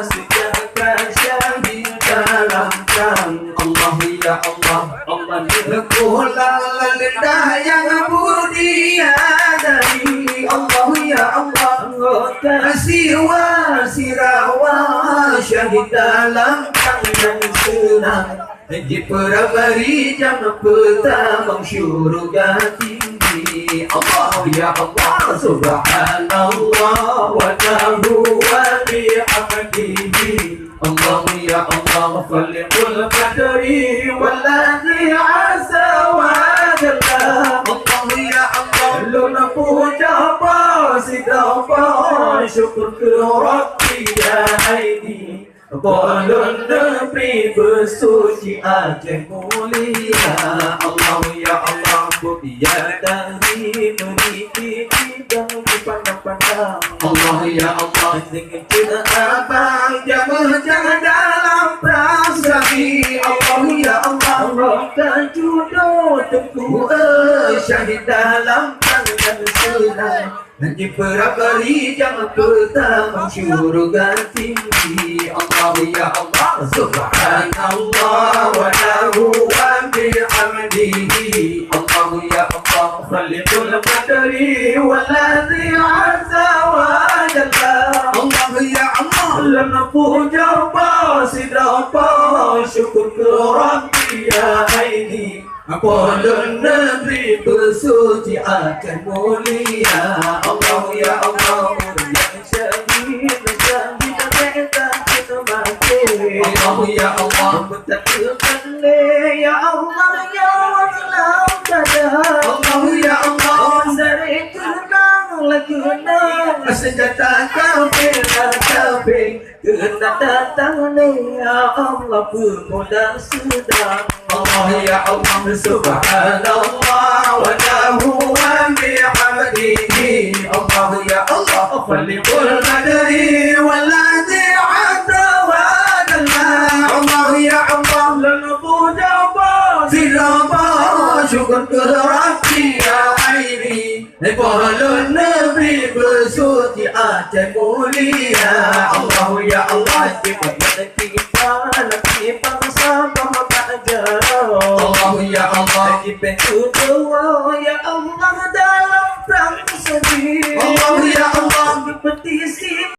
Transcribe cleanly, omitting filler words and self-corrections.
sejaga syahid dalam terang. Allah ya Allah, Allah kulangan yang mulia dari Allah ya Allah. Kasih wasirawa syahid dalam terang dan senang. Di perabari jam pertama syurga tinggi. Allah ya Allah, subhanallah wa ta'ala wa bihamdihi. Allah ya Allah, khaliqul qadri walladhi asa wa jalla. Allah ya Allah, luna puja sidapa syukur ke Rabbi ya aidi. Bolon Nabi bersuci Aceh mulia. Allah ya Allah, buktiya dari meniti kita dipandang-pandang. Allah ya Allah, dengan cinta abang jangan dalam prasasti. Allah ya Allah, rohkan jodoh tengku syahid dalam tangan senang. Nanti perabari jangan pertama syurga tinggi. Allah ya Allah, subhanallah wa lahu wa bihamdihi. Allah ya Allah, khaliqul qadri walladhi azza wa jalla. Allah ya Allah, lana puja sidapa syukur ke Rabbi ya aidi. Bolon Nabi bersuci akan mulia. Allah ya Allah, yang syahid mereka kita mati. Allah ya Allah, bertakbirkan ya Allah ya Allah tada. Allah ya Allah, dari kenang lagi kenang senjata kafir kena datang ya Allah pemuda sedang. Allah ya Allah, subhanallah wa lahu wa bihamdihi. Allah ya Allah, khaliqul qadri walladhi azza wa jalla. Allah ya Allah, lana puja sidapa syukur ke Rabbi ya aini. Bolon Nabi bersuci Aceh mulia. Allah ya Allah,